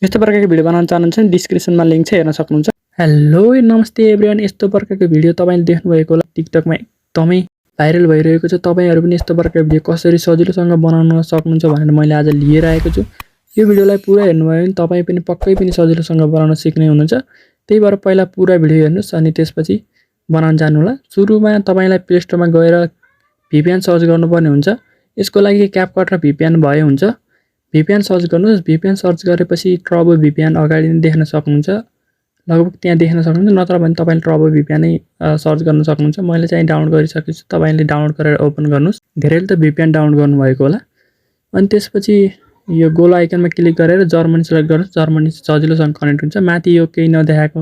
यस्तो प्रकारको भिडियो बनाउन चाहनुहुन्छ भने डिस्क्रिप्सनमा लिंक छ हेर्न सक्नुहुन्छ। हेलो नमस्ते एभ्रिवान, यस्तो प्रकारको भिडियो तपाईले देख्नुभएको होला टिकटकमा एकदमै भाइरल भइरहेको छ। तपाईहरु पनि यस्तो प्रकारको भिडियो कसरी सजिलोसँग बनाउन सक्नुहुन्छ भनेर मैले आज लिएर आएको छु। यो भिडियोलाई पुरा हेर्नुभयो भने तपाई पनि पक्कै पनि सजिलोसँग बनाउन सिक्ने हुनुहुन्छ। त्यही भएर पहिला पुरा भिडियो हेर्नुस् अनि त्यसपछि बनाउन जानु होला। सुरुमा तपाईलाई प्ले स्टोरमा गएर VPN सर्च गर्नुपर्ने हुन्छ। यसको लागि क्यापकट र VPN भए हुन्छ। VPN सर्च गर्नुस्। VPN सर्च गरेपछि ट्रबल VPN अगाडि नै देख्न सक्नुहुन्छ। लगभग त्यहाँ देख्न सक्नुहुन्छ, नत्र भने तपाईले ट्रबल VPN नै सर्च गर्न सक्नुहुन्छ। मैले चाहिँ डाउनलोड गरिसकेको छु, तपाईले डाउनलोड गरेर ओपन गर्नुस्। धेरैले त VPN डाउनलोड गर्नु भएको होला। अनि त्यसपछि यो गोल आइकनमा क्लिक गरेर जर्मनी सिलेक्ट गर्नुस्। जर्मनी सजिलोसँग कनेक्ट हुन्छ। माथि यो केही नदेखाएको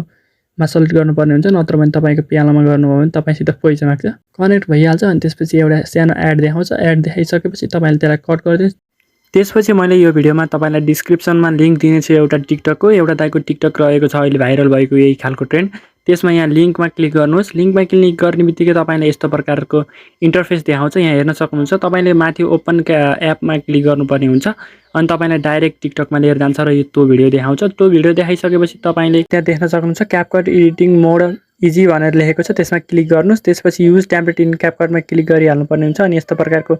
मा सेलेक्ट गर्नुपर्ने हुन्छ, नत्र भने तपाईको प्यानलमा गर्नुभयो भने तपाईसित पैसा माग्छ। कनेक्ट भइहाल्छ। अनि त्यसपछि एउटा सानो एड देखाउँछ। एड देखाइसकेपछि तपाईले त्यसलाई कट गरिदिनुस्। त्यसपछि मैले यो भिडियोमा तपाईलाई डिस्क्रिप्सनमा लिंक दिनेछु एउटा टिकटकको। एउटा दाइको टिकटक रहेको छ अहिले भाइरल भएको यही खालको ट्रेन्ड। त्यसमा यहाँ लिंकमा क्लिक गर्नुस्। लिंकमा क्लिक गर्नेबित्तिकै तपाईले यस्तो प्रकारको इन्टरफेस देखाउँछ। यहाँ हेर्न सक्नुहुन्छ। तपाईले माथि ओपन एपमा क्लिक गर्नुपर्ने हुन्छ अनि तपाईलाई डाइरेक्ट टिकटकमा लिएर जान्छ र यो त्यो भिडियो देखाउँछ। त्यो भिडियो देखाइसकेपछि तपाईले त्यहाँ देख्न सक्नुहुन्छ क्यापकट एडिटिङ मोड इजी भनेर लेखेको छ। त्यसमा क्लिक गर्नुस्। त्यसपछि युज टेम्पलेट इन क्यापकटमा क्लिक गरिहाल्नुपर्ने हुन्छ अनि यस्तो प्रकारको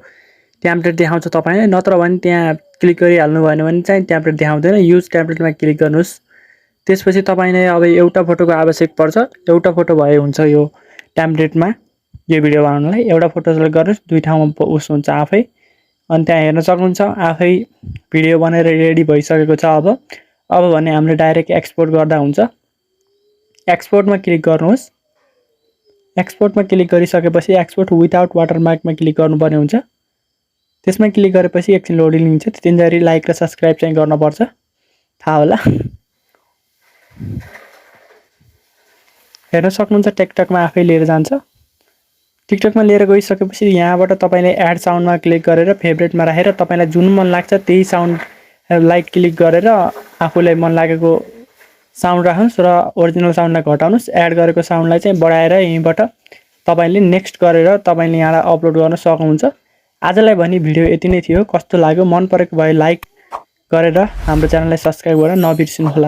टेम्पलेट देखाउँछ तपाईले। नत्र भने त्यहाँ क्लिक गरिहाल्नु भएन भने चाहिँ टेम्पलेट देखाउँदैन। युज टेम्पलेटमा क्लिक गर्नुस्। त्यसपछि तपाईले अब एउटा फोटोको आवश्यक पर्छ। एउटा फोटो भए हुन्छ यो टेम्पलेटमा यो भिडियो बनाउनलाई। एउटा फोटो सेलेक्ट गर्नुस्। दुई ठाउँमा उस हुन्छ आफै। अनि त्यहाँ हेर्न सक्नुहुन्छ आफै भिडियो बनेर रेडी भइसकेको छ। अब भने हामीले डाइरेक्ट एक्सपोर्ट गर्दा हुन्छ। एक्सपोर्टमा क्लिक गर्नुहोस्। एक्सपोर्टमा क्लिक गरिसकेपछि एक्सपोर्ट विदाउट वाटरमार्कमा क्लिक गर्नुपर्ने हुन्छ। त्यसमा क्लिक गरेपछि एकछिन लोडिङ लिन्छ। त्यतिन्जेरी लाइक र सब्स्क्राइब चाहिँ गर्नुपर्छ, थाहा होला। हेर्न सक्नुहुन्छ टिकटकमा आफै लिएर जान्छ। टिकटकमा लिएर गइसकेपछि यहाँबाट तपाईले एड साउन्डमा क्लिक गरेर फेभरेटमा राखेर तपाईलाई जुन मन लाग्छ त्यही साउन्डलाई क्लिक गरेर आफूलाई मन लागेको साउन्ड राख्नुस् र ओरिजिनल साउन्डलाई घटाउनुस्। एड गरेको साउन्डलाई चाहिँ बढाएर यहीँबाट तपाईले नेक्स्ट गरेर तपाईले यहाँलाई अपलोड गर्न सक्नुहुन्छ। आजलाई भने भिडियो यति नै थियो। कस्तो लाग्यो? मन परेको भए लाइक गरेर हाम्रो च्यानललाई सब्स्क्राइब गर्न नबिर्सिनु होला।